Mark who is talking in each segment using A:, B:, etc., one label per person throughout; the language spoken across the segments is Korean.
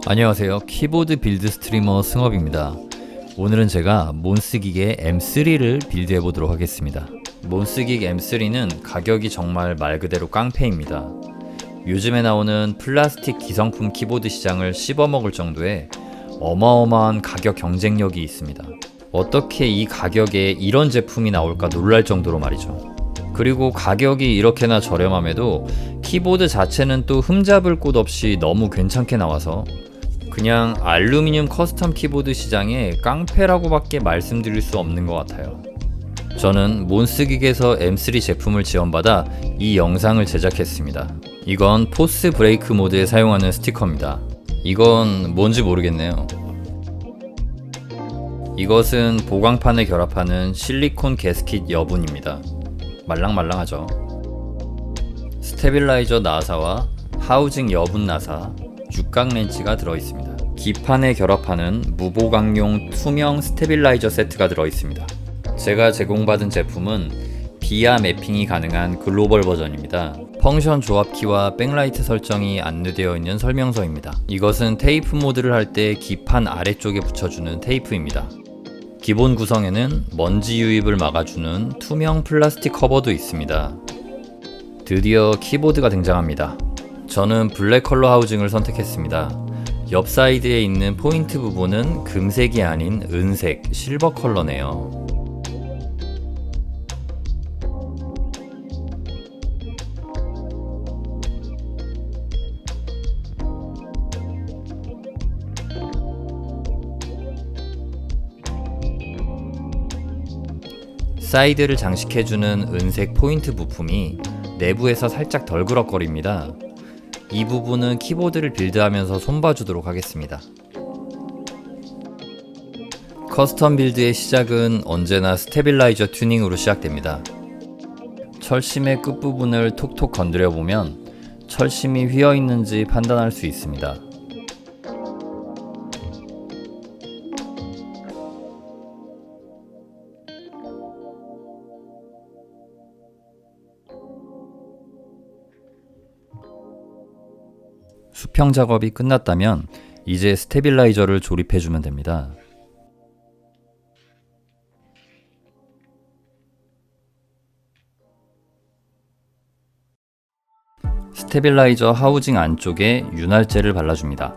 A: 안녕하세요. 키보드 빌드 스트리머 승업입니다. 오늘은 제가 몬스기계 M3를 빌드해 보도록 하겠습니다. 몬스기계 M3는 가격이 정말 말 그대로 깡패입니다. 요즘에 나오는 플라스틱 기성품 키보드 시장을 씹어먹을 정도의 어마어마한 가격 경쟁력이 있습니다. 어떻게 이 가격에 이런 제품이 나올까 놀랄 정도로 말이죠. 그리고 가격이 이렇게나 저렴함에도 키보드 자체는 또 흠잡을 곳 없이 너무 괜찮게 나와서 그냥 알루미늄 커스텀 키보드 시장의 깡패라고밖에 말씀드릴 수 없는 것 같아요. 저는 몬스기계에서 M3 제품을 지원받아 이 영상을 제작했습니다. 이건 포스 브레이크 모드에 사용하는 스티커입니다. 이건 뭔지 모르겠네요. 이것은 보강판에 결합하는 실리콘 게스킷 여분입니다. 말랑말랑하죠. 스테빌라이저 나사와 하우징 여분 나사, 육각 렌치가 들어있습니다. 기판에 결합하는 무보강용 투명 스테빌라이저 세트가 들어있습니다. 제가 제공받은 제품은 비아 매핑이 가능한 글로벌 버전입니다. 펑션 조합키와 백라이트 설정이 안내되어 있는 설명서입니다. 이것은 테이프 모드를 할 때 기판 아래쪽에 붙여주는 테이프입니다. 기본 구성에는 먼지 유입을 막아주는 투명 플라스틱 커버도 있습니다. 드디어 키보드가 등장합니다. 저는 블랙 컬러 하우징을 선택했습니다. 옆 사이드에 있는 포인트 부분은 금색이 아닌 은색, 실버 컬러네요. 사이드를 장식해주는 은색 포인트 부품이 내부에서 살짝 덜그럭거립니다. 이 부분은 키보드를 빌드하면서 손봐주도록 하겠습니다. 커스텀 빌드의 시작은 언제나 스테빌라이저 튜닝으로 시작됩니다. 철심의 끝부분을 톡톡 건드려보면 철심이 휘어있는지 판단할 수 있습니다. 수평 작업이 끝났다면 이제 스테빌라이저를 조립해주면 됩니다. 스테빌라이저 하우징 안쪽에 윤활제를 발라줍니다.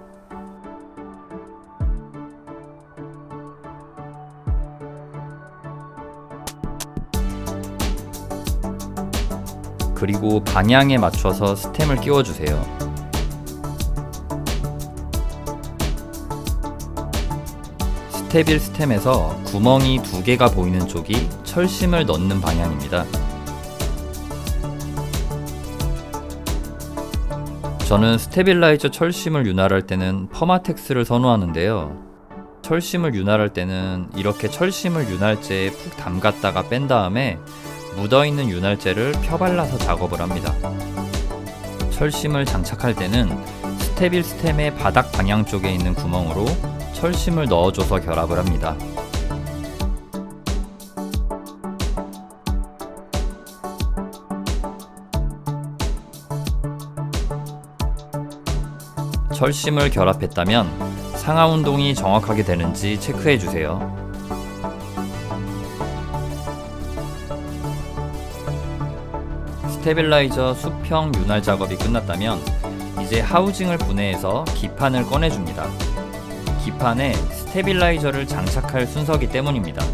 A: 그리고 방향에 맞춰서 스템을 끼워주세요. 스테빌 스템에서 구멍이 2개가 보이는 쪽이 철심을 넣는 방향입니다. 저는 스테빌라이저 철심을 윤활할 때는 퍼마텍스를 선호하는데요. 철심을 윤활할 때는 이렇게 철심을 윤활제에 푹 담갔다가 뺀 다음에 묻어있는 윤활제를 펴발라서 작업을 합니다. 철심을 장착할 때는 스테빌 스템의 바닥 방향 쪽에 있는 구멍으로 철심을 넣어줘서 결합을 합니다. 철심을 결합했다면 상하 운동이 정확하게 되는지 체크해주세요. 스테빌라이저 수평 윤활 작업이 끝났다면 이제 하우징을 분해해서 기판을 꺼내줍니다. 기판에 스테빌라이저를 장착할 순서기 때문입니다.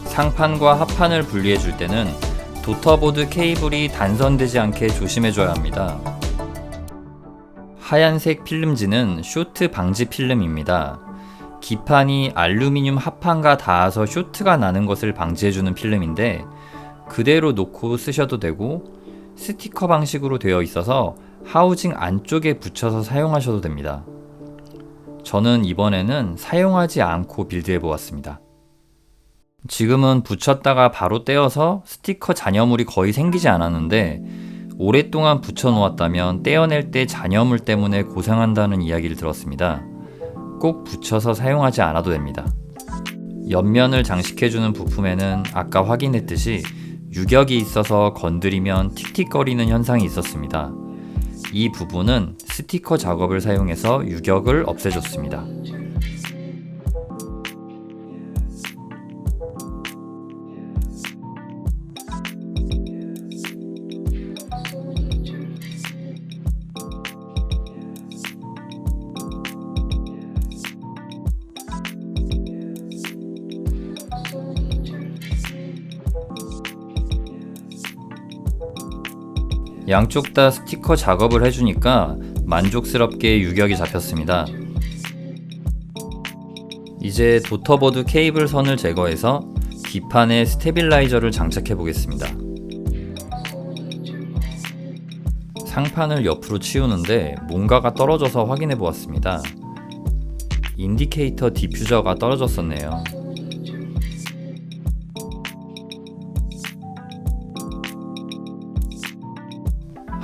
A: 상판과 하판을 분리해 줄 때는 도터보드 케이블이 단선되지 않게 조심해줘야 합니다. 하얀색 필름지는 쇼트 방지 필름입니다. 기판이 알루미늄 하판과 닿아서 쇼트가 나는 것을 방지해주는 필름인데 그대로 놓고 쓰셔도 되고 스티커 방식으로 되어 있어서 하우징 안쪽에 붙여서 사용하셔도 됩니다. 저는 이번에는 사용하지 않고 빌드해 보았습니다. 지금은 붙였다가 바로 떼어서 스티커 잔여물이 거의 생기지 않았는데 오랫동안 붙여 놓았다면 떼어낼 때 잔여물 때문에 고생한다는 이야기를 들었습니다. 꼭 붙여서 사용하지 않아도 됩니다. 옆면을 장식해주는 부품에는 아까 확인했듯이 유격이 있어서 건드리면 틱틱거리는 현상이 있었습니다. 이 부분은 스티커 작업을 사용해서 유격을 없애줬습니다. 양쪽 다 스티커 작업을 해주니까 만족스럽게 유격이 잡혔습니다. 이제 도터보드 케이블 선을 제거해서 기판에 스테빌라이저를 장착해 보겠습니다. 상판을 옆으로 치우는데 뭔가가 떨어져서 확인해 보았습니다. 인디케이터 디퓨저가 떨어졌었네요.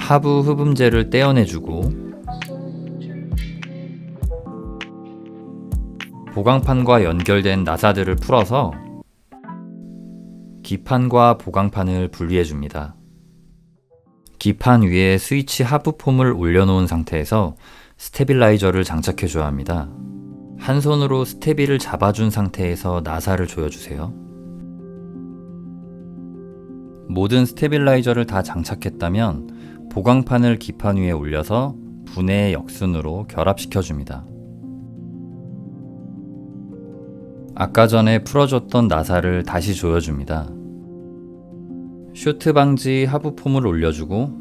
A: 하부 흡음재를 떼어내주고 보강판과 연결된 나사들을 풀어서 기판과 보강판을 분리해줍니다. 기판 위에 스위치 하부 폼을 올려놓은 상태에서 스테빌라이저를 장착해줘야 합니다. 한 손으로 스테비를 잡아준 상태에서 나사를 조여주세요. 모든 스테빌라이저를 다 장착했다면 보강판을 기판 위에 올려서 분해 역순으로 결합시켜줍니다. 아까 전에 풀어줬던 나사를 다시 조여줍니다. 쇼트 방지 하부 폼을 올려주고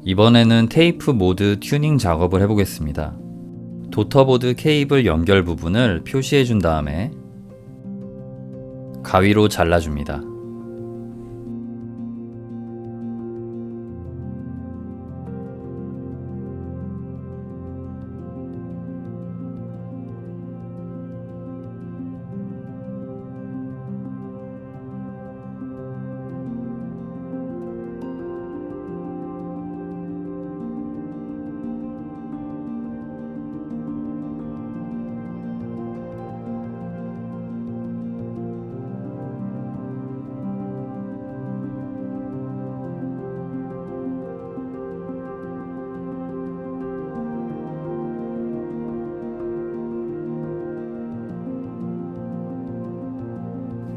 A: 이번에는 테이프 모드 튜닝 작업을 해보겠습니다. 도터보드 케이블 연결 부분을 표시해준 다음에 가위로 잘라줍니다.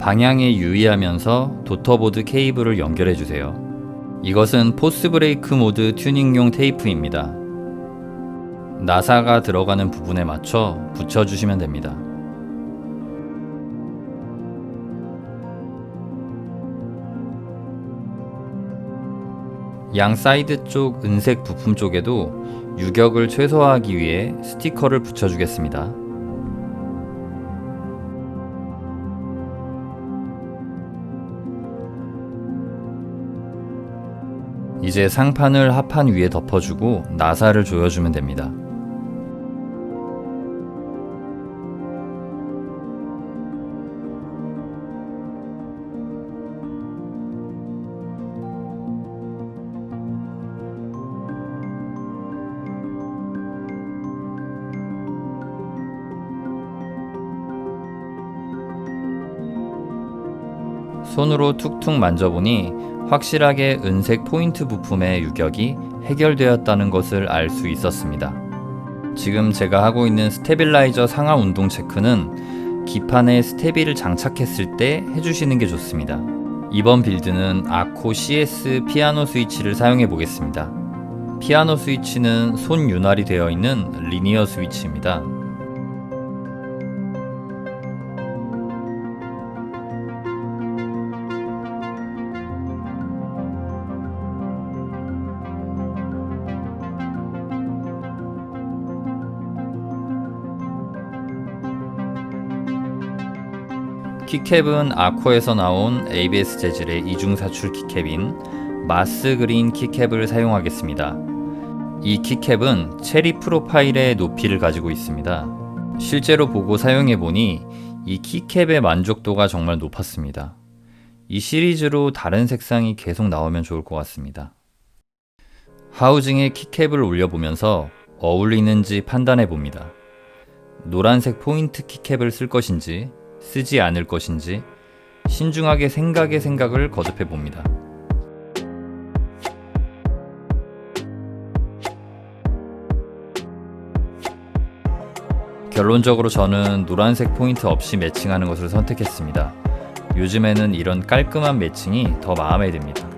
A: 방향에 유의하면서 도터보드 케이블을 연결해주세요. 이것은 포스 브레이크 모드 튜닝용 테이프입니다. 나사가 들어가는 부분에 맞춰 붙여주시면 됩니다. 양 사이드 쪽 은색 부품 쪽에도 유격을 최소화하기 위해 스티커를 붙여주겠습니다. 이제 상판을 하판 위에 덮어주고 나사를 조여주면 됩니다. 손으로 툭툭 만져보니 확실하게 은색 포인트 부품의 유격이 해결되었다는 것을 알 수 있었습니다. 지금 제가 하고 있는 스테빌라이저 상하 운동 체크는 기판에 스테비를 장착했을 때 해주시는 게 좋습니다. 이번 빌드는 아코 CS 피아노 스위치를 사용해 보겠습니다. 피아노 스위치는 손 윤활이 되어 있는 리니어 스위치입니다. 키캡은 아코에서 나온 ABS 재질의 이중 사출 키캡인 마스 그린 키캡을 사용하겠습니다. 이 키캡은 체리 프로파일의 높이를 가지고 있습니다. 실제로 보고 사용해보니 이 키캡의 만족도가 정말 높았습니다. 이 시리즈로 다른 색상이 계속 나오면 좋을 것 같습니다. 하우징에 키캡을 올려보면서 어울리는지 판단해봅니다. 노란색 포인트 키캡을 쓸 것인지 쓰지 않을 것인지 신중하게 생각을 거듭해 봅니다. 결론적으로 저는 노란색 포인트 없이 매칭하는 것을 선택했습니다. 요즘에는 이런 깔끔한 매칭이 더 마음에 듭니다.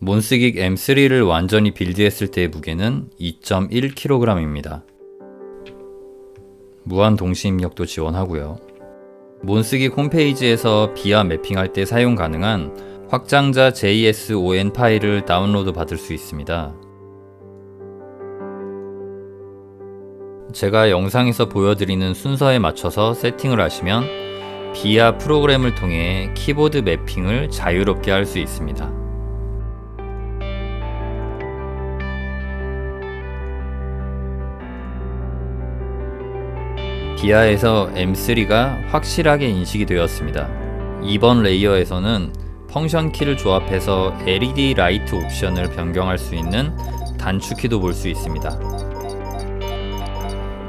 A: 몬스긱 M3를 완전히 빌드했을 때의 무게는 2.1kg입니다. 무한 동시 입력도 지원하고요. 몬스긱 홈페이지에서 비아 매핑할 때 사용 가능한 확장자 JSON 파일을 다운로드 받을 수 있습니다. 제가 영상에서 보여드리는 순서에 맞춰서 세팅을 하시면 비아 프로그램을 통해 키보드 매핑을 자유롭게 할 수 있습니다. 비아에서 M3가 확실하게 인식이 되었습니다. 이번 레이어에서는 펑션 키를 조합해서 LED 라이트 옵션을 변경할 수 있는 단축키도 볼 수 있습니다.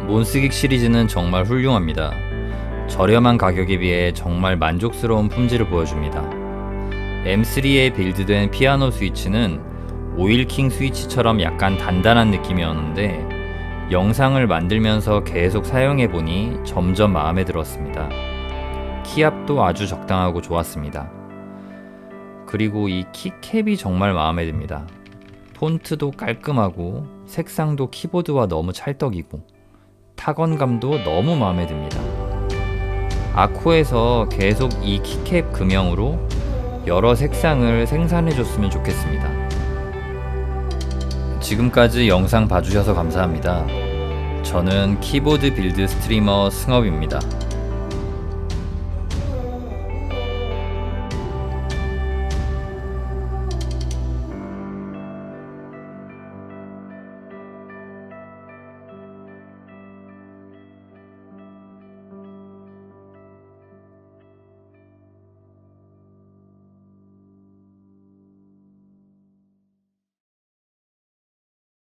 A: 몬스긱 시리즈는 정말 훌륭합니다. 저렴한 가격에 비해 정말 만족스러운 품질을 보여줍니다. M3에 빌드된 피아노 스위치는 오일킹 스위치처럼 약간 단단한 느낌이었는데 영상을 만들면서 계속 사용해보니 점점 마음에 들었습니다. 키압도 아주 적당하고 좋았습니다. 그리고 이 키캡이 정말 마음에 듭니다. 폰트도 깔끔하고 색상도 키보드와 너무 찰떡이고 타건감도 너무 마음에 듭니다. 아코에서 계속 이 키캡 금형으로 여러 색상을 생산해줬으면 좋겠습니다. 지금까지 영상 봐주셔서 감사합니다. 저는 키보드 빌드 스트리머 승업입니다.